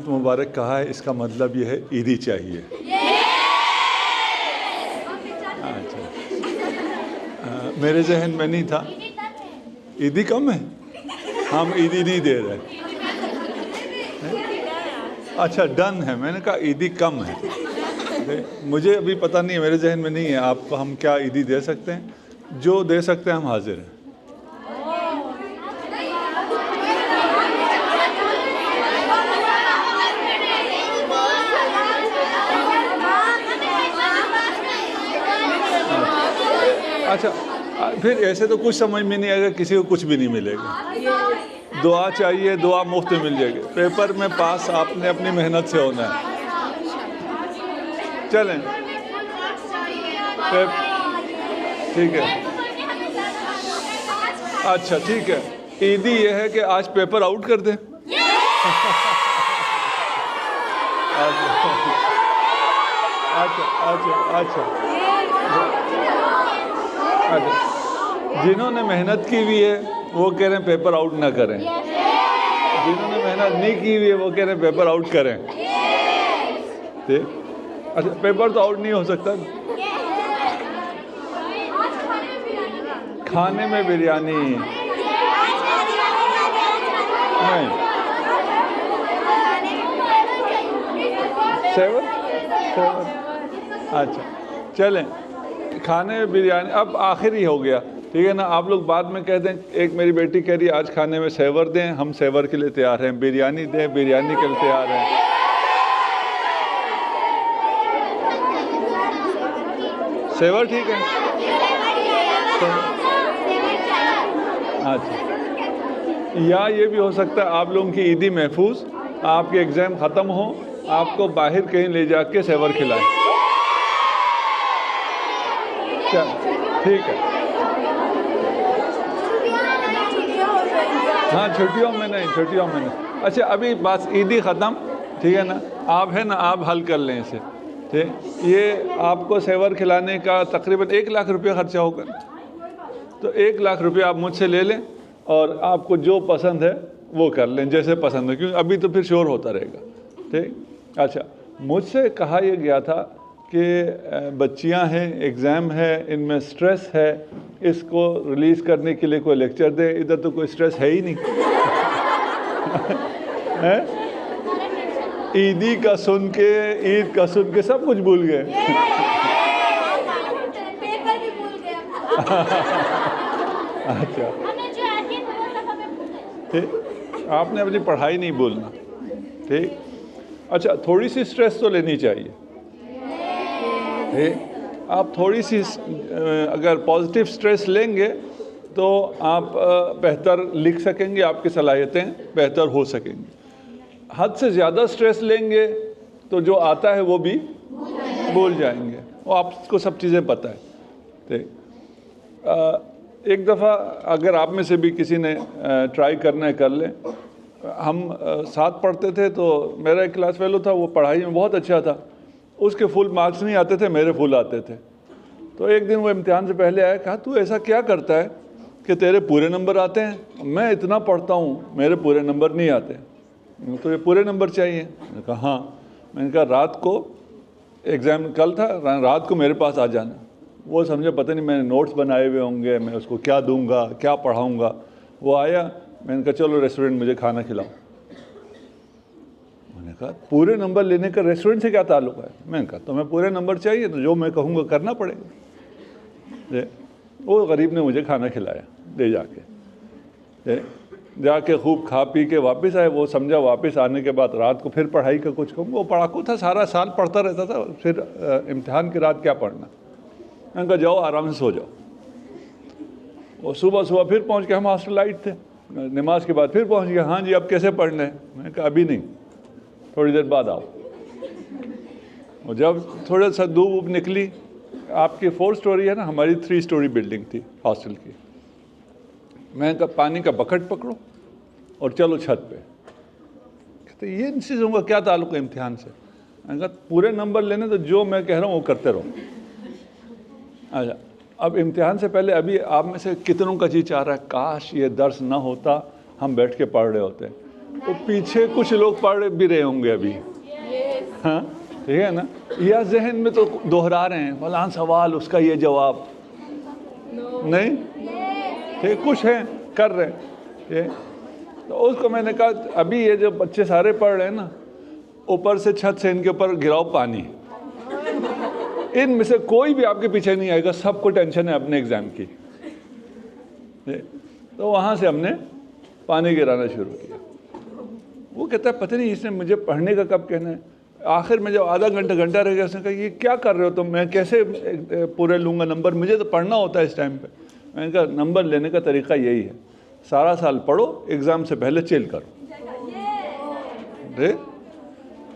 رحمت مبارک کہا ہے، اس کا مطلب یہ ہے عیدی چاہیے. اچھا، میرے ذہن میں نہیں تھا. عیدی کم ہے، ہم عیدی نہیں دے رہے. اچھا ڈن ہے، میں نے کہا عیدی کم ہے. مجھے ابھی پتہ نہیں ہے، میرے ذہن میں نہیں ہے آپ کو ہم کیا عیدی دے سکتے ہیں. جو دے سکتے ہیں ہم حاضر ہیں. اچھا پھر ایسے تو کچھ سمجھ میں نہیں آئے گا، کسی کو کچھ بھی نہیں ملے گا. دعا چاہیے، دعا مفت میں مل جائے گی. پیپر میں پاس آپ نے اپنی محنت سے ہونا ہے. چلیں ٹھیک ہے. اچھا ٹھیک ہے، عیدی یہ ہے کہ آج پیپر آؤٹ کر دیں. اچھا جنہوں نے محنت کی ہوئی ہے وہ کہہ رہے ہیں پیپر آؤٹ نہ کریں. جنہوں نے محنت نہیں کی ہوئی ہے وہ کہہ رہے ہیں پیپر آؤٹ کریں. اچھا پیپر تو آؤٹ نہیں ہو سکتا. کھانے میں بریانی نہیں. سیون اچھا چلیں، کھانے میں بریانی اب آخر ہی ہو گیا. ٹھیک ہے نا. آپ لوگ بعد میں کہہ دیں. ایک میری بیٹی کہہ رہی ہے آج کھانے میں سیور دیں، ہم سیور کے لیے تیار ہیں. بریانی دیں، بریانی کے لیے تیار ہیں. سیور ٹھیک ہے. اچھا یا یہ بھی ہو سکتا ہے آپ لوگوں کی عیدی محفوظ، آپ کے ایگزام ختم ہوں، آپ کو باہر کہیں لے جا کے سیور کھلائیں. ٹھیک ہے. ہاں چھٹیوں میں نہیں. اچھا ابھی بس عیدی ختم. ٹھیک ہے نا. آپ ہے نا، آپ حل کر لیں اسے. ٹھیک، یہ آپ کو سیور کھلانے کا تقریباً 1,00,000 روپیہ خرچہ ہوگا. تو 1,00,000 روپیہ آپ مجھ سے لے لیں اور آپ کو جو پسند ہے وہ کر لیں، جیسے پسند ہے، کیونکہ ابھی تو پھر شور ہوتا رہے گا. ٹھیک. اچھا مجھ سے کہا یہ گیا تھا کہ بچیاں ہیں، ایگزام ہے، ان میں سٹریس ہے، اس کو ریلیز کرنے کے لیے کوئی لیکچر دیں. ادھر تو کوئی سٹریس ہے ہی نہیں. عیدی کا سن کے، عید کا سن کے سب کچھ بھول گئے. اچھا آپ نے اپنی پڑھائی نہیں بھولنا. ٹھیک. اچھا تھوڑی سی سٹریس تو لینی چاہیے. آپ تھوڑی سی اگر پازیٹیو سٹریس لیں گے تو آپ بہتر لکھ سکیں گے، آپ کی صلاحیتیں بہتر ہو سکیں گی. حد سے زیادہ سٹریس لیں گے تو جو آتا ہے وہ بھی بھول جائیں گے. وہ آپ کو سب چیزیں پتہ ہے. ٹھیک. ایک دفعہ اگر آپ میں سے بھی کسی نے ٹرائی کرنا ہے کر لیں. ہم ساتھ پڑھتے تھے تو میرا ایک کلاس فیلو تھا، وہ پڑھائی میں بہت اچھا تھا. اس کے فل مارکس نہیں آتے تھے، میرے فل آتے تھے. تو ایک دن وہ امتحان سے پہلے آیا، کہا تو ایسا کیا کرتا ہے کہ تیرے پورے نمبر آتے ہیں؟ میں اتنا پڑھتا ہوں میرے پورے نمبر نہیں آتے. تو یہ پورے نمبر چاہیے. میں نے کہا ہاں. میں نے کہا رات کو ایگزام کل تھا، رات کو میرے پاس آ جانا. وہ سمجھے پتہ نہیں میں نے نوٹس بنائے ہوئے ہوں گے، میں اس کو کیا دوں گا، کیا پڑھاؤں گا. وہ آیا، میں نے کہا چلو ریسٹورنٹ مجھے کھانا کھلاؤ. میں نے کہا پورے نمبر لینے کا ریسٹورنٹ سے کیا تعلق ہے؟ میں نے کہا تمہیں پورے نمبر چاہیے تو جو میں کہوں گا کرنا پڑے گا. وہ غریب نے مجھے کھانا کھلایا لے جا کے خوب کھا پی کے واپس آئے. وہ سمجھا واپس آنے کے بعد رات کو پھر پڑھائی کا کچھ کہوں. وہ پڑھاکو تھا، سارا سال پڑھتا رہتا تھا، پھر امتحان کی رات کیا پڑھنا. میں نے کہا جاؤ آرام سے سو جاؤ. وہ صبح پھر پہنچ کے، ہم ہاسٹل لائٹ تھے، نماز کے بعد پھر پہنچ گیا. ہاں جی اب کیسے پڑھنا ہے؟ میں نے کہا ابھی نہیں، تھوڑی دیر بعد آؤ. اور جب تھوڑا سا دھوپ نکلی، آپ کی 4 اسٹوری ہے نا، ہماری 3 اسٹوری بلڈنگ تھی ہاسٹل کی. میں نے کہا پانی کا بکٹ پکڑو اور چلو چھت پہ. کہتے یہ ان چیزوں کا کیا تعلق ہے امتحان سے؟ میں نے کہا پورے نمبر لینے تو جو میں کہہ رہا ہوں وہ کرتے رہو. اچھا اب امتحان سے پہلے ابھی آپ میں سے کتنوں کا جی چاہ رہا ہے کاش یہ درس نہ ہوتا، ہم بیٹھ کے پڑھ رہے ہوتے. وہ پیچھے کچھ لوگ پڑھ بھی رہے ہوں گے ابھی, ہاں ٹھیک ہے نا, یا ذہن میں تو دہرا رہے ہیں فلاں سوال اس کا یہ جواب نہیں, ٹھیک کچھ ہیں کر رہے ہیں. تو اس کو میں نے کہا ابھی یہ جو بچے سارے پڑھ رہے ہیں نا, اوپر سے چھت سے ان کے اوپر گراؤ پانی, ان میں سے کوئی بھی آپ کے پیچھے نہیں آئے گا, سب کو ٹینشن ہے اپنے ایگزام کی. تو وہاں سے ہم نے پانی گرانا شروع کیا. وہ کہتا ہے پتہ نہیں اس نے مجھے پڑھنے کا کب کہنا ہے. آخر میں جب آدھا گھنٹہ رہ گیا اس نے کہا یہ کیا کر رہے ہو تم, میں کیسے پورے لوں گا نمبر, مجھے تو پڑھنا ہوتا ہے اس ٹائم پہ. میں نے کہا نمبر لینے کا طریقہ یہی ہے, سارا سال پڑھو, ایگزام سے پہلے چل کرو.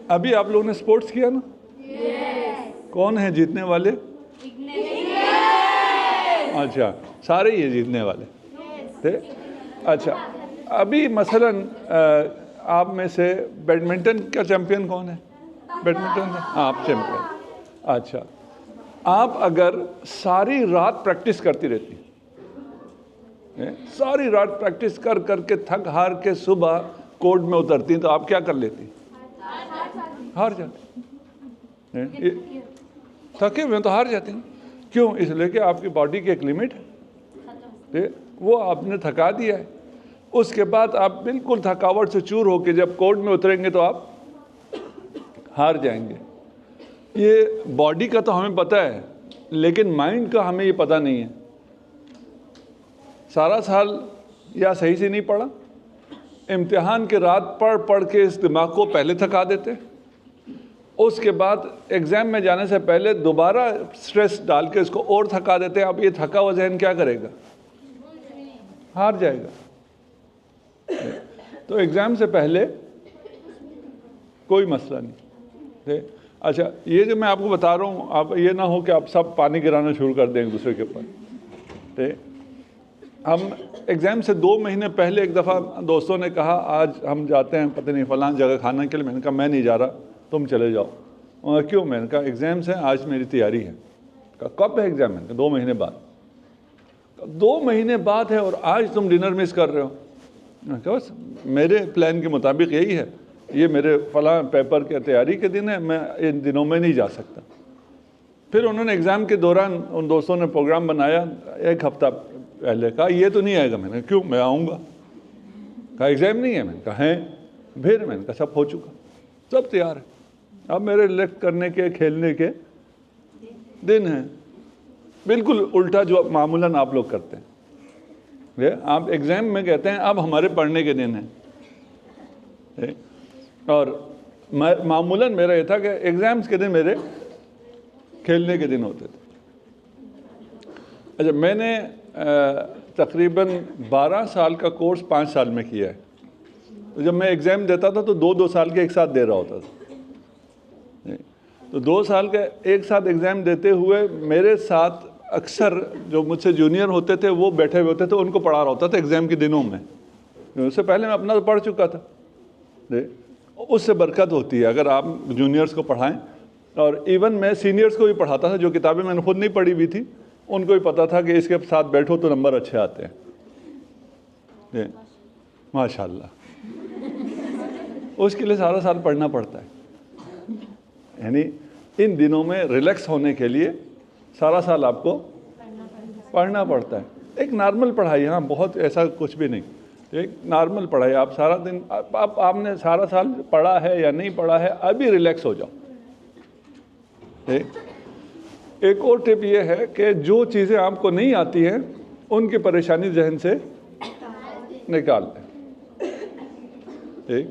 ابھی آپ لوگوں نے سپورٹس کیا نا, کون ہیں جیتنے والے؟ اچھا سارے ہی ہیں جیتنے والے. اچھا ابھی مثلاً آپ میں سے بیڈمنٹن کا چیمپئن کون ہے؟ بیڈمنٹن آپ چیمپئن. اچھا آپ اگر ساری رات پریکٹس کرتی رہتی, ساری رات پریکٹس کر کر کے تھک ہار کے صبح کورٹ میں اترتی تو آپ کیا کر لیتی؟ ہار جاتی. تھکے ہوئے تو ہار جاتے ہیں. کیوں؟ اس لیے کہ آپ کی باڈی کی ایک لمٹ ہے, وہ آپ نے تھکا دیا ہے. اس کے بعد آپ بالکل تھکاوٹ سے چور ہو کے جب کورٹ میں اتریں گے تو آپ ہار جائیں گے. یہ باڈی کا تو ہمیں پتہ ہے, لیکن مائنڈ کا ہمیں یہ پتہ نہیں ہے. سارا سال یا صحیح سے نہیں پڑھا, امتحان کے رات پڑھ کے اس دماغ کو پہلے تھکا دیتے, اس کے بعد ایگزام میں جانے سے پہلے دوبارہ سٹریس ڈال کے اس کو اور تھکا دیتے. اب یہ تھکا ہوا ذہن کیا کرے گا؟ ہار جائے گا. تو ایگزام سے پہلے کوئی مسئلہ نہیں. اچھا یہ جو میں آپ کو بتا رہا ہوں, آپ یہ نہ ہو کہ آپ سب پانی گرانا شروع کر دیں ایک دوسرے کے اوپر. ہم ایگزام سے 2 مہینے پہلے ایک دفعہ دوستوں نے کہا آج ہم جاتے ہیں پتہ نہیں فلاں جگہ کھانے کے لیے. میں نے کہا میں نہیں جا رہا, تم چلے جاؤ. کیوں؟ میں نے کہا ایگزامس ہیں, آج میری تیاری ہے. کہا کب ہے ایگزام؟ میں نے کہا 2 مہینے بعد. 2 مہینے بعد ہے اور آج تم ڈنر مس کر رہے ہو. میں نے کہا بس میرے پلان کے مطابق یہی ہے, یہ میرے فلاں پیپر کے تیاری کے دن ہے, میں ان دنوں میں نہیں جا سکتا. پھر انہوں نے ایگزام کے دوران ان دوستوں نے پروگرام بنایا 1 ہفتہ پہلے. کہا یہ تو نہیں آئے گا. میں نے کہا کیوں؟ میں آؤں گا. کہا ایگزام نہیں ہے. میں نے کہا ہیں. پھر میں نے کہا سب ہو چکا, سب تیار ہے, اب میرے ریلیکس کرنے کے کھیلنے کے دن ہیں. بالکل الٹا جو معمولاً آپ لوگ کرتے ہیں. آپ ایگزام میں کہتے ہیں اب ہمارے پڑھنے کے دن ہیں, اور معمولاً میرا یہ تھا کہ ایگزامس کے دن میرے کھیلنے کے دن ہوتے تھے. اچھا میں نے تقریباً 12 سال کا کورس 5 سال میں کیا ہے. تو جب میں ایگزام دیتا تھا تو 2 سال کے ایک ساتھ دے رہا ہوتا تھا. تو 2 سال کے ایک ساتھ ایگزام دیتے ہوئے میرے ساتھ اکثر جو مجھ سے جونیئر ہوتے تھے وہ بیٹھے ہوئے ہوتے تھے, ان کو پڑھا رہا ہوتا تھا ایگزام کے دنوں میں. اس سے پہلے میں اپنا تو پڑھ چکا تھا. اس سے برکت ہوتی ہے اگر آپ جونیئرس کو پڑھائیں. اور ایون میں سینئرس کو بھی پڑھاتا تھا, جو کتابیں میں نے خود نہیں پڑھی ہوئی تھی ان کو بھی پتہ تھا کہ اس کے ساتھ بیٹھو تو نمبر اچھے آتے ہیں. ماشاء اللہ. اس کے لیے سارا سال پڑھنا پڑتا ہے. یعنی ان دنوں میں ریلیکس ہونے کے لیے سارا سال آپ کو پڑھنا پڑتا ہے. ایک نارمل پڑھائی, ہاں بہت ایسا کچھ بھی نہیں, ایک نارمل پڑھائی. آپ سارا دن آپ نے سارا سال پڑھا ہے یا نہیں پڑھا ہے, ابھی ریلیکس ہو جاؤ. ایک اور ٹپ یہ ہے کہ جو چیزیں آپ کو نہیں آتی ہیں ان کی پریشانی ذہن سے نکال دیں. ٹھیک.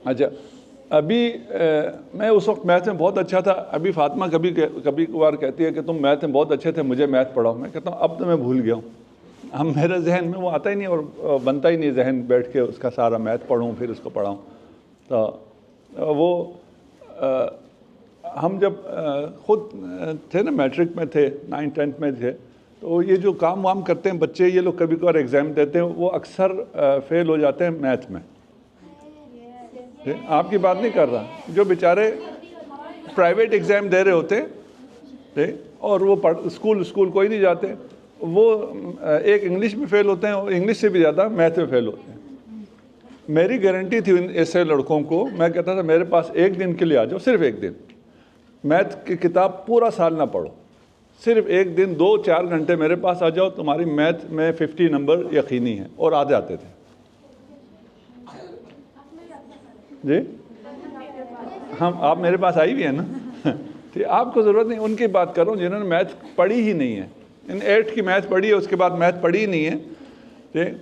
اچھا ابھی میں اس وقت میتھ میں بہت اچھا تھا. ابھی فاطمہ کبھی کبھار کہتی ہے کہ تم میتھ میں بہت اچھے تھے, مجھے میتھ پڑھاؤ. میں کہتا ہوں اب تو میں بھول گیا ہوں, اب میرے ذہن میں وہ آتا ہی نہیں اور بنتا ہی نہیں ذہن بیٹھ کے اس کا سارا میتھ پڑھوں پھر اس کو پڑھاؤں. تو وہ ہم جب خود تھے نا میٹرک میں تھے, 9th 10th میں تھے, تو یہ جو کام وام کرتے ہیں بچے, یہ لوگ کبھی کبھار ایگزام دیتے ہیں, وہ اکثر فیل ہو جاتے ہیں میتھ میں. آپ کی بات نہیں کر رہا, جو بیچارے پرائیویٹ ایگزام دے رہے ہوتے اور وہ اسکول کوئی نہیں جاتے, وہ ایک انگلش میں فیل ہوتے ہیں اور انگلش سے بھی زیادہ میتھ میں فیل ہوتے ہیں. میری گارنٹی تھی ان ایسے لڑکوں کو، میں کہتا تھا میرے پاس ایک دن کے لیے آ جاؤ، صرف ایک دن، میتھ کی کتاب پورا سال نہ پڑھو، صرف ایک دن 2-4 گھنٹے میرے پاس آ جاؤ، تمہاری میتھ میں 50 نمبر یقینی ہیں، اور آدھے آتے تھے۔ جی آپ میرے پاس آئی بھی ہیں نا ٹھیک، آپ کو ضرورت نہیں، ان کی بات کر رہا ہوں جنہوں نے میتھ پڑھی ہی نہیں ہے، ان 8 کی میتھ پڑھی ہے، اس کے بعد میتھ پڑھی ہی نہیں ہے۔ ٹھیک،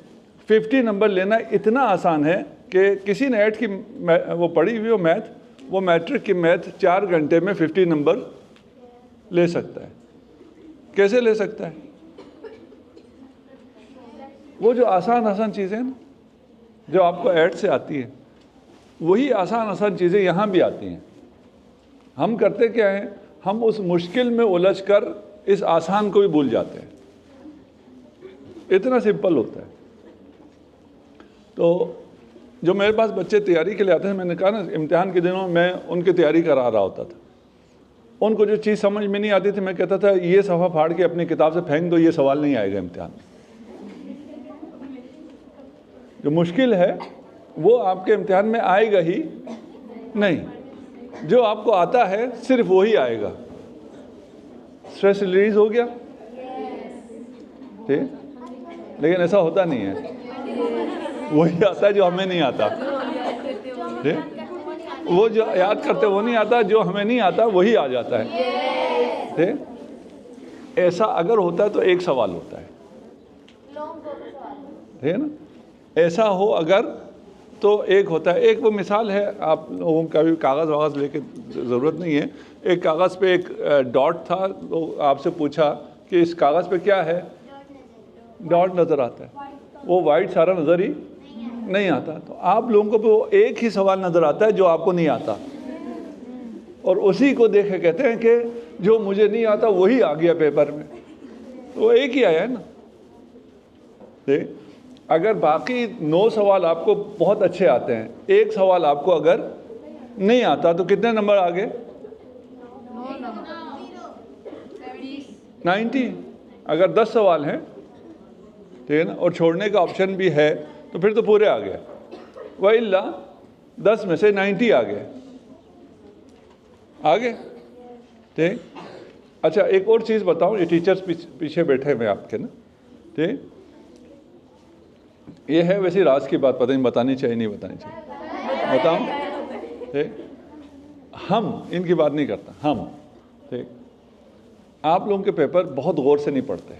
50 نمبر لینا اتنا آسان ہے کہ کسی نے 8 کی وہ پڑھی ہوئی ہو میتھ، وہ میٹرک کی میتھ 4 گھنٹے میں 50 نمبر لے سکتا ہے۔ کیسے لے سکتا ہے؟ وہ جو آسان چیزیں نا جو آپ کو 8 سے آتی ہے، وہی آسان چیزیں یہاں بھی آتی ہیں۔ ہم کرتے کیا ہیں، ہم اس مشکل میں الجھ کر اس آسان کو بھی بھول جاتے ہیں، اتنا سمپل ہوتا ہے۔ تو جو میرے پاس بچے تیاری کے لیے آتے ہیں، میں نے کہا نا امتحان کے دنوں میں ان کی تیاری کرا رہا ہوتا تھا، ان کو جو چیز سمجھ میں نہیں آتی تھی میں کہتا تھا یہ صفحہ پھاڑ کے اپنی کتاب سے پھینک دو، یہ سوال نہیں آئے گا امتحان میں۔ جو مشکل ہے وہ آپ کے امتحان میں آئے گا ہی نہیں، جو آپ کو آتا ہے صرف وہی آئے گا۔ اسٹریس ریلیز ہو گیا؟ ٹھیک، لیکن ایسا ہوتا نہیں ہے، وہی آتا ہے جو ہمیں نہیں آتا۔ ٹھیک، وہ جو یاد کرتے وہ نہیں آتا، جو ہمیں نہیں آتا وہی آ جاتا ہے۔ ٹھیک، ایسا اگر ہوتا ہے تو ایک سوال ہوتا ہے، ٹھیک ہے نا، ایسا ہو اگر تو ایک ہوتا ہے۔ ایک وہ مثال ہے، آپ لوگوں کا بھی کاغذ واغذ لے کے ضرورت نہیں ہے، ایک کاغذ پہ ایک ڈاٹ تھا، تو آپ سے پوچھا کہ اس کاغذ پہ کیا ہے، ڈاٹ نظر آتا ہے، وہ وائٹ سارا نظر ہی نہیں آتا، تو آپ لوگوں کو وہ ایک ہی سوال نظر آتا ہے جو آپ کو نہیں آتا، اور اسی کو دیکھ کے کہتے ہیں کہ جو مجھے نہیں آتا وہی آ گیا پیپر میں، تو وہ ایک ہی آیا ہے نا۔ ٹھیک، اگر باقی 9 سوال آپ کو بہت اچھے آتے ہیں، ایک سوال آپ کو اگر نہیں آتا تو کتنے نمبر آگے؟ 90۔ اگر 10 سوال ہیں، ٹھیک ہے نا، اور چھوڑنے کا آپشن بھی ہے تو پھر تو پورے آ گئے، وَإِلَّا 10 میں سے 90 آ گئے، آگے۔ ٹھیک، اچھا ایک اور چیز بتاؤں، یہ ٹیچرز پیچھے بیٹھے ہوئے آپ کے نا، ٹھیک، یہ ہے ویسے راز کی بات، پتہ نہیں بتانی چاہیے نہیں بتانی چاہیے، بتاؤں؟ ٹھیک، ہم ان کی بات نہیں کرتا، ہم ٹھیک، آپ لوگوں کے پیپر بہت غور سے نہیں پڑھتے،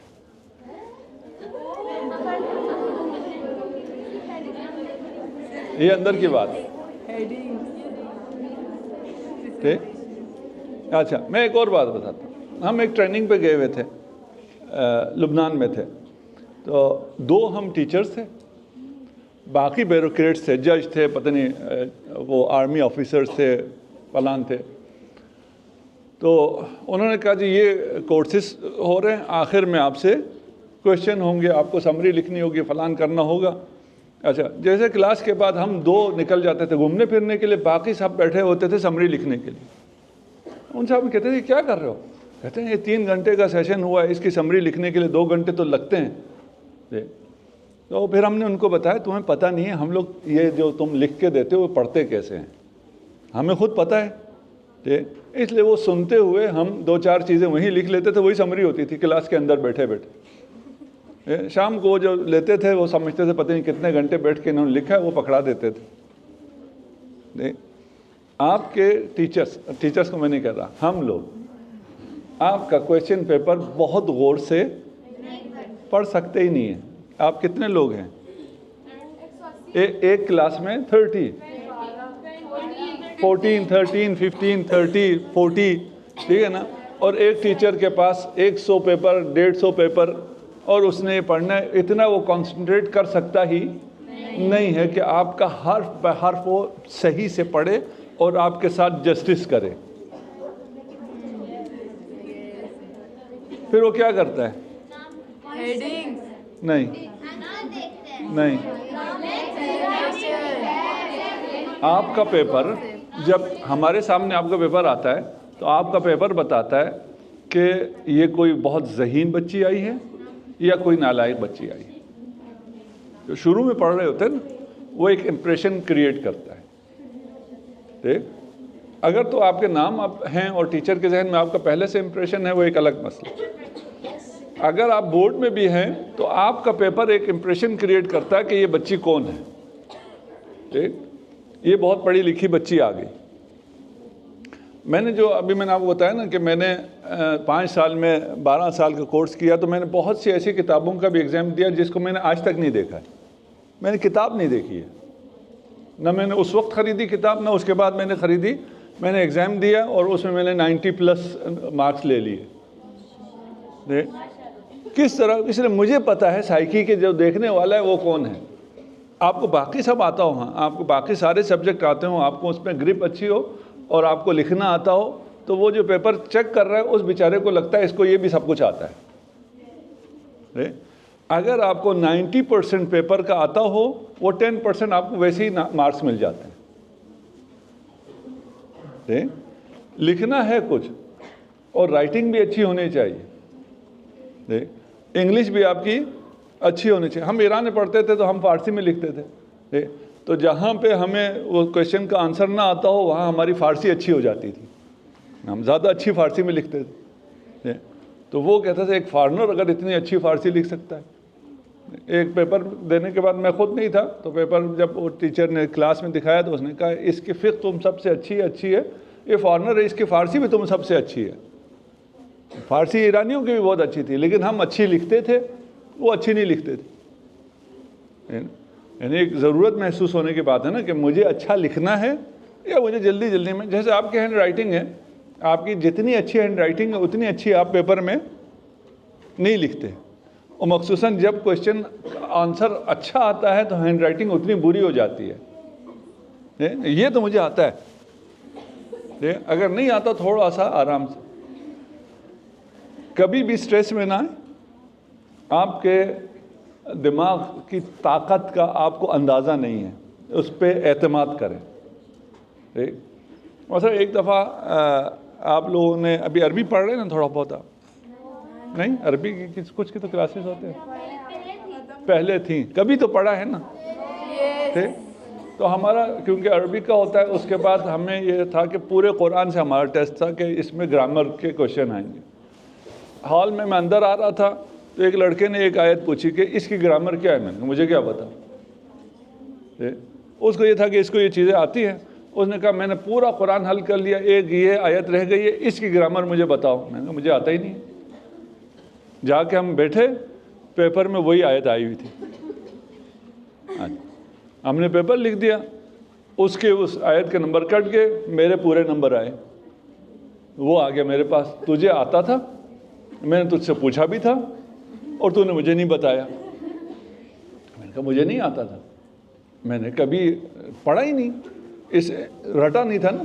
یہ اندر کی بات۔ ٹھیک، اچھا میں ایک اور بات بتاتا ہوں، ہم ایک ٹریننگ پہ گئے ہوئے تھے، لبنان میں تھے، تو 2 ہم ٹیچرز تھے، باقی بیوروکریٹس تھے، جج تھے، پتہ نہیں وہ آرمی آفیسرز تھے، فلان تھے۔ تو انہوں نے کہا جی یہ کورسز ہو رہے ہیں، آخر میں آپ سے کویشچن ہوں گے، آپ کو سمری لکھنی ہوگی، فلان کرنا ہوگا۔ اچھا جیسے کلاس کے بعد ہم 2 نکل جاتے تھے گھومنے پھرنے کے لیے، باقی سب بیٹھے ہوتے تھے سمری لکھنے کے لیے۔ ان سے ہم کہتے تھے کیا کر رہے ہو؟ کہتے ہیں یہ 3 گھنٹے کا سیشن ہوا ہے، اس کی سمری لکھنے کے لیے 2 گھنٹے تو لگتے ہیں۔ تو پھر ہم نے ان کو بتایا تمہیں پتہ نہیں ہے ہم لوگ یہ جو تم لکھ کے دیتے ہو وہ پڑھتے کیسے ہیں، ہمیں خود پتہ ہے، اس لیے وہ سنتے ہوئے ہم 2-4 چیزیں وہیں لکھ لیتے تھے، وہی سمری ہوتی تھی کلاس کے اندر بیٹھے بیٹھے۔ شام کو وہ جو لیتے تھے وہ سمجھتے تھے پتہ نہیں کتنے گھنٹے بیٹھ کے انہوں نے لکھا ہے، وہ پکڑا دیتے تھے۔ آپ کے ٹیچرز کو میں نہیں کہہ رہا، ہم لوگ آپ کا کویشچن پیپر بہت غور سے پڑھ سکتے ہی نہیں ہیں۔ آپ کتنے لوگ ہیں ایک کلاس میں؟ 30 14 13 15 30 40، ٹھیک ہے نا، اور ایک ٹیچر کے پاس 100 پیپر 150 پیپر، اور اس نے پڑھنا ہے، اتنا وہ کنسنٹریٹ کر سکتا ہی نہیں ہے کہ آپ کا حرف بہ حرف وہ صحیح سے پڑھے اور آپ کے ساتھ جسٹس کرے۔ پھر وہ کیا کرتا ہے؟ نہیں نہیں، آپ کا پیپر جب ہمارے سامنے آپ کا پیپر آتا ہے تو آپ کا پیپر بتاتا ہے کہ یہ کوئی بہت ذہین بچی آئی ہے یا کوئی نالائق بچی آئی ہے۔ جو شروع میں پڑھ رہے ہوتے ہیں نا، وہ ایک امپریشن کریٹ کرتا ہے. ٹھیک, اگر تو آپ کے نام اب ہیں اور ٹیچر کے ذہن میں آپ کا پہلے سے امپریشن ہے, وہ ایک الگ مسئلہ. اگر آپ بورڈ میں بھی ہیں تو آپ کا پیپر ایک امپریشن کریٹ کرتا ہے کہ یہ بچی کون ہے. ٹھیک, یہ بہت پڑھی لکھی بچی آ گئی. میں نے ابھی میں نے آپ کو بتایا نا کہ میں نے 5 سال میں 12 سال کا کورس کیا, تو میں نے بہت سی ایسی کتابوں کا بھی ایگزام دیا جس کو میں نے آج تک نہیں دیکھا ہے. میں نے کتاب نہیں دیکھی ہے, نہ میں نے اس وقت خریدی کتاب, نہ اس کے بعد میں نے خریدی. میں نے ایگزام دیا اور اس میں نے 90+ مارکس لے لیے. کس طرح؟ اس لیے مجھے پتا ہے سائیکی کے جو دیکھنے والا ہے وہ کون ہے. آپ کو باقی سب آتا ہو, ہاں آپ کو باقی سارے سبجیکٹ آتے ہوں, آپ کو اس میں گرپ اچھی ہو اور آپ کو لکھنا آتا ہو, تو وہ جو پیپر چیک کر رہا ہے اس بیچارے کو لگتا ہے اس کو یہ بھی سب کچھ آتا ہے. اگر آپ کو 90% پیپر کا آتا ہو, وہ 10% آپ کو ویسے ہی مارکس مل جاتے ہیں. لکھنا ہے کچھ, اور رائٹنگ بھی اچھی ہونی چاہیے. انگلش بھی آپ کی اچھی ہونی چاہیے. ہم ایران میں پڑھتے تھے تو ہم فارسی میں لکھتے تھے, تو جہاں پہ ہمیں وہ کویشچن کا آنسر نہ آتا ہو وہاں ہماری فارسی اچھی ہو جاتی تھی, ہم زیادہ اچھی فارسی میں لکھتے تھے. تو وہ کہتا تھا ایک فارنر اگر اتنی اچھی فارسی لکھ سکتا ہے. ایک پیپر دینے کے بعد میں خود نہیں تھا, تو پیپر جب وہ ٹیچر نے کلاس میں دکھایا تو اس نے کہا اس کی فقہ تم سب سے اچھی ہے, یہ فارنر ہے اس کی فارسی بھی تم سب سے اچھی ہے. فارسی ایرانیوں کی بھی بہت اچھی تھی, لیکن ہم اچھی لکھتے تھے, وہ اچھی نہیں لکھتے تھے. یعنی ایک ضرورت محسوس ہونے کی بات ہے نا کہ مجھے اچھا لکھنا ہے, یا مجھے جلدی میں, جیسے آپ کی ہینڈ رائٹنگ ہے, آپ کی جتنی اچھی ہینڈ رائٹنگ ہے اتنی اچھی آپ پیپر میں نہیں لکھتے. اور مخصوصاً جب کویشچن آنسر اچھا آتا ہے تو ہینڈ رائٹنگ اتنی بری ہو جاتی ہے. یہ تو مجھے آتا ہے, اگر نہیں آتا تھوڑا سا آرام سے. کبھی بھی سٹریس میں نہ آئیں, آپ کے دماغ کی طاقت کا آپ کو اندازہ نہیں ہے, اس پہ اعتماد کریں. مثلا ایک دفعہ آپ لوگوں نے ابھی عربی پڑھ رہے ہیں نا تھوڑا بہت, آپ نہیں عربی کی کچھ کی تو کلاسز ہوتے ہیں, پہلے تھیں, کبھی تو پڑھا ہے نا. تو ہمارا کیونکہ عربی کا ہوتا ہے, اس کے بعد ہمیں یہ تھا کہ پورے قرآن سے ہمارا ٹیسٹ تھا کہ اس میں گرامر کے کویشچن آئیں گے. ہال میں اندر آ رہا تھا تو ایک لڑکے نے ایک آیت پوچھی کہ اس کی گرامر کیا ہے. میں نے کہا مجھے کیا پتا. اس کو یہ تھا کہ اس کو یہ چیزیں آتی ہیں. اس نے کہا میں نے پورا قرآن حل کر لیا, ایک یہ آیت رہ گئی ہے, اس کی گرامر مجھے بتاؤ. میں نے کہا مجھے آتا ہی نہیں. جا کے ہم بیٹھے, پیپر میں وہی آیت آئی ہوئی تھی. ہم نے پیپر لکھ دیا, اس آیت کے نمبر کٹ گئے, میرے پورے نمبر آئے. وہ آ گیا میرے پاس, تجھے آتا تھا, میں نے تجھ سے پوچھا بھی تھا اور تو نے مجھے نہیں بتایا. میں نے کہا مجھے نہیں آتا تھا, میں نے کبھی پڑھا ہی نہیں, رٹا نہیں تھا نا.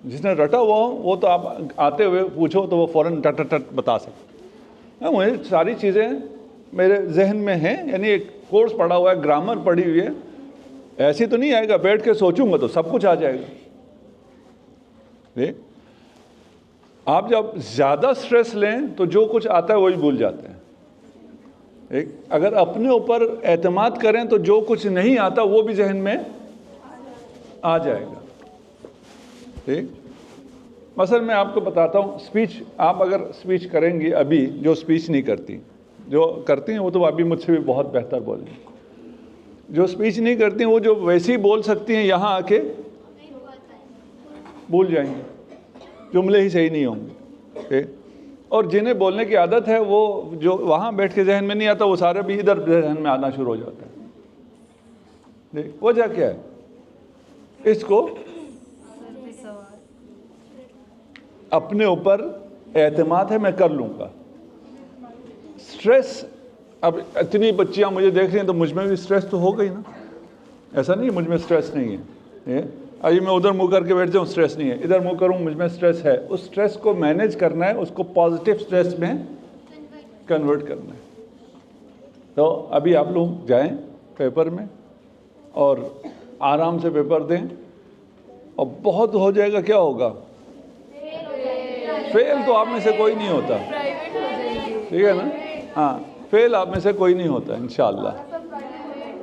جس نے رٹا ہوا ہو وہ تو آپ آتے ہوئے پوچھو تو وہ فوراً ٹٹ بتا سکتے. مجھے ساری چیزیں میرے ذہن میں ہیں, یعنی ایک کورس پڑھا ہوا ہے, گرامر پڑھی ہوئی ہے. ایسی تو نہیں آئے گا, بیٹھ کے سوچوں گا تو سب کچھ آ جائے گا. آپ جب زیادہ سٹریس لیں تو جو کچھ آتا ہے وہی بھول جاتے ہیں. اگر اپنے اوپر اعتماد کریں تو جو کچھ نہیں آتا وہ بھی ذہن میں آ جائے گا. ٹھیک, مثلا میں آپ کو بتاتا ہوں, اسپیچ آپ اگر اسپیچ کریں گی, ابھی جو اسپیچ نہیں کرتی, جو کرتی ہیں وہ تو ابھی مجھ سے بھی بہت بہتر بولیں گی. جو اسپیچ نہیں کرتی ہیں وہ جو ویسے ہی بول سکتی ہیں, یہاں آ کے بھول جائیں گے, جملے ہی صحیح نہیں ہوں گے. اور جنہیں بولنے کی عادت ہے وہ جو وہاں بیٹھ کے ذہن میں نہیں آتا, وہ سارے بھی ادھر ذہن میں آنا شروع ہو جاتا ہے. وجہ کیا ہے؟ اس کو اپنے اوپر اعتماد ہے, میں کر لوں گا. سٹریس, اب اتنی بچیاں مجھے دیکھ رہی ہیں تو مجھ میں بھی سٹریس تو ہو گئی نا. ایسا نہیں مجھ میں سٹریس نہیں ہے, ابھی میں ادھر منہ کر کے بیٹھ جاؤں سٹریس نہیں ہے, ادھر منہ کروں مجھ میں سٹریس ہے. اس سٹریس کو مینیج کرنا ہے, اس کو پازیٹیو سٹریس میں کنورٹ کرنا ہے. تو ابھی آپ لوگ جائیں پیپر میں اور آرام سے پیپر دیں, اور بہت ہو جائے گا کیا ہوگا, فیل تو آپ میں سے کوئی نہیں ہوتا. ٹھیک ہے نا, ہاں فیل آپ میں سے کوئی نہیں ہوتا انشاءاللہ.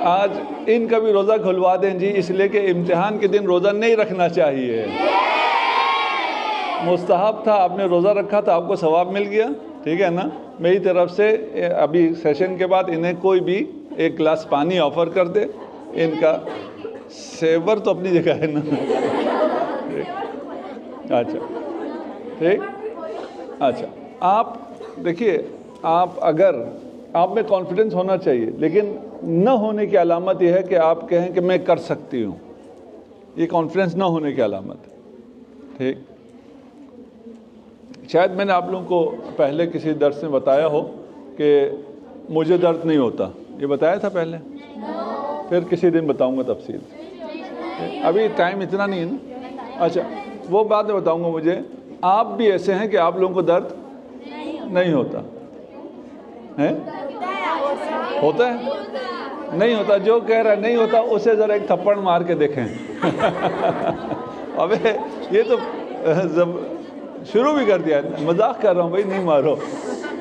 آج ان کا بھی روزہ کھلوا دیں جی، اس لیے کہ امتحان کے دن روزہ نہیں رکھنا چاہیے، مستحب تھا، آپ نے روزہ رکھا تھا، آپ کو ثواب مل گیا، ٹھیک ہے نا۔ میری طرف سے ابھی سیشن کے بعد انہیں کوئی بھی ایک گلاس پانی آفر کر دے، ان کا سیور تو اپنی جگہ ہے نا۔ اچھا ٹھیک، اچھا آپ دیکھیے، اگر آپ میں کانفیڈنس ہونا چاہیے، لیکن نہ ہونے کی علامت یہ ہے کہ آپ کہیں کہ میں کر سکتی ہوں، یہ کانفیڈنس نہ ہونے کی علامت ہے، ٹھیک۔ شاید میں نے آپ لوگوں کو پہلے کسی درس میں بتایا ہو کہ مجھے درد نہیں ہوتا، یہ بتایا تھا پہلے، پھر کسی دن بتاؤں گا تفصیل، ابھی ٹائم اتنا نہیں ہے نا۔ اچھا وہ بات میں بتاؤں گا، مجھے آپ بھی ایسے ہیں کہ آپ لوگوں کو درد نہیں ہوتا ہے؟ ہوتا ہے؟ نہیں ہوتا؟ جو کہہ رہا ہے نہیں ہوتا اسے ذرا ایک تھپڑ مار کے دیکھیں۔ ابے یہ تو شروع بھی کر دیا، مذاق کر رہا ہوں بھائی، نہیں مارو،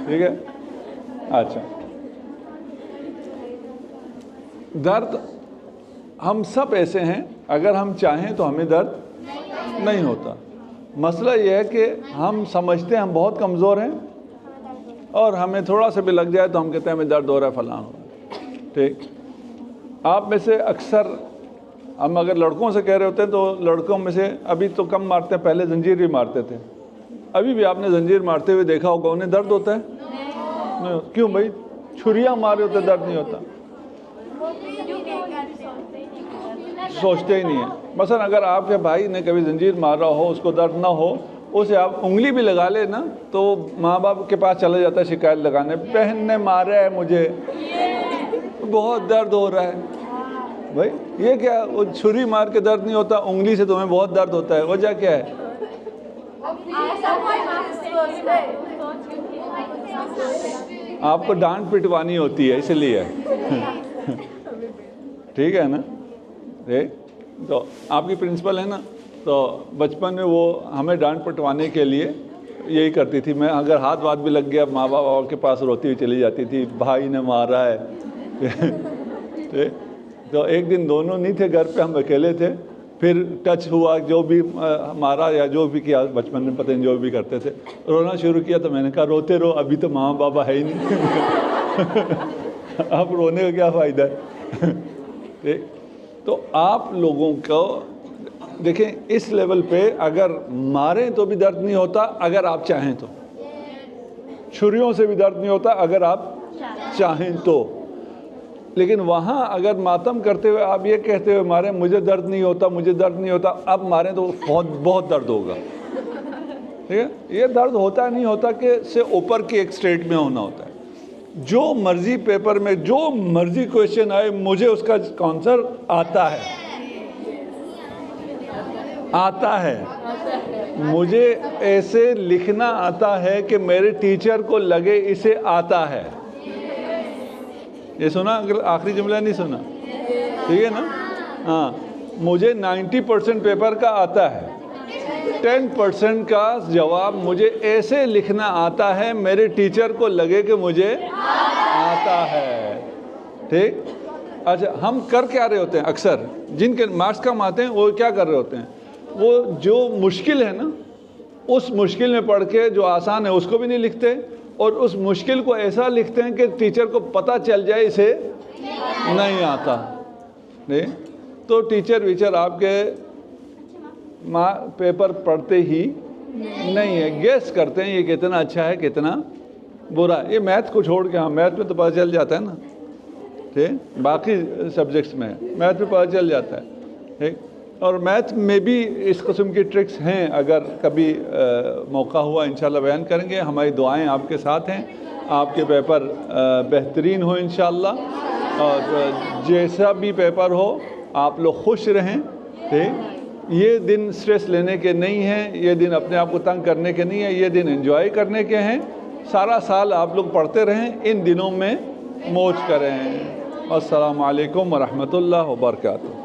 ٹھیک ہے۔ اچھا درد ہم سب ایسے ہیں، اگر ہم چاہیں تو ہمیں درد نہیں ہوتا۔ مسئلہ یہ ہے کہ ہم سمجھتے ہیں ہم بہت کمزور ہیں، اور ہمیں تھوڑا سا بھی لگ جائے تو ہم کہتے ہیں ہمیں درد ہو رہا ہے، فلاں ہو رہا ہے، ٹھیک۔ آپ میں سے اکثر ہم اگر لڑکوں سے کہہ رہے ہوتے ہیں تو لڑکوں میں سے ابھی تو کم مارتے ہیں، پہلے زنجیر بھی مارتے تھے، ابھی بھی آپ نے زنجیر مارتے ہوئے دیکھا ہوگا، انہیں درد ہوتا ہے؟ نہیں۔ کیوں بھائی؟ چھریاں مارے ہوتے درد نہیں ہوتا، سوچتے ہی نہیں ہیں۔ مثلا اگر آپ کے بھائی نے کبھی زنجیر مارا ہو، اس کو درد نہ ہو، اسے آپ انگلی بھی لگا لے نا تو ماں باپ کے پاس چلا جاتا ہے شکایت لگانے، بہن نے مارا ہے مجھے، بہت درد ہو رہا ہے۔ بھائی یہ کیا، وہ چھری مار کے درد نہیں ہوتا، انگلی سے تمہیں بہت درد ہوتا ہے، وجہ کیا ہے؟ آپ کو ڈانٹ پٹوانی ہوتی ہے اس لیے، ٹھیک ہے نا۔ تو آپ کی پرنسپل ہے نا، تو بچپن میں وہ ہمیں ڈانٹ پٹوانے کے لیے یہی کرتی تھی، میں اگر ہاتھ وات بھی لگ گیا ماں باپ کے پاس روتی ہوئی چلی جاتی تھی، بھائی نے مارا ہے۔ تو ایک دن دونوں نہیں تھے گھر پہ، ہم اکیلے تھے، پھر ٹچ ہوا، جو بھی مارا یا جو بھی کیا بچپن میں پتہ نہیں جو بھی کرتے تھے، رونا شروع کیا، تو میں نے کہا روتے رہو، ابھی تو ماں بابا ہے ہی نہیں، اب رونے کا کیا فائدہ ہے۔ تو آپ لوگوں کو دیکھیں اس لیول پہ اگر ماریں تو بھی درد نہیں ہوتا اگر آپ چاہیں تو، چھریوں سے بھی درد نہیں ہوتا اگر آپ چاہیں تو، لیکن وہاں اگر ماتم کرتے ہوئے آپ یہ کہتے ہوئے ماریں مجھے درد نہیں ہوتا، مجھے درد نہیں ہوتا، اب ماریں تو بہت درد ہوگا، ٹھیک ہے۔ یہ درد ہوتا نہیں ہوتا کہ سے اوپر کی ایک سٹیٹ میں ہونا ہوتا ہے۔ جو مرضی پیپر میں جو مرضی کویشچن آئے، مجھے اس کا آنسر آتا ہے، مجھے ایسے لکھنا آتا ہے کہ میرے ٹیچر کو لگے اسے آتا ہے۔ یہ سنا؟ اگر آخری جملہ نہیں سنا، ٹھیک ہے نا۔ ہاں، مجھے 90% پیپر کا آتا ہے، 10% کا جواب مجھے ایسے لکھنا آتا ہے میرے ٹیچر کو لگے کہ مجھے آتا ہے، ٹھیک۔ اچھا ہم کر کیا رہے ہوتے ہیں؟ اکثر جن کے مارکس کم آتے ہیں وہ کیا کر رہے ہوتے ہیں؟ وہ جو مشکل ہے نا، اس مشکل میں پڑھ کے جو آسان ہے اس کو بھی نہیں لکھتے، اور اس مشکل کو ایسا لکھتے ہیں کہ ٹیچر کو پتہ چل جائے اسے نہیں آتا، نہیں تو ٹیچر ویچر آپ کے پیپر پڑھتے ہی نہیں ہے، گیس کرتے ہیں یہ کتنا اچھا ہے کتنا برا۔ یہ میتھ کو چھوڑ کے، ہاں میتھ میں تو پتہ چل جاتا ہے نا، ٹھیک، باقی سبجیکٹس میں میتھ میں پتہ چل جاتا ہے، ٹھیک۔ اور میتھ میں بھی اس قسم کی ٹرکس ہیں، اگر کبھی موقع ہوا انشاءاللہ بیان کریں گے۔ ہماری دعائیں آپ کے ساتھ ہیں، آپ کے پیپر بہترین ہو انشاءاللہ، اور جیسا بھی پیپر ہو آپ لوگ خوش رہیں، ٹھیک۔ یہ دن سٹریس لینے کے نہیں ہیں، یہ دن اپنے آپ کو تنگ کرنے کے نہیں ہیں، یہ دن انجوائے کرنے کے ہیں۔ سارا سال آپ لوگ پڑھتے رہیں، ان دنوں میں موج کریں۔ السلام علیکم ورحمۃ اللہ وبرکاتہ۔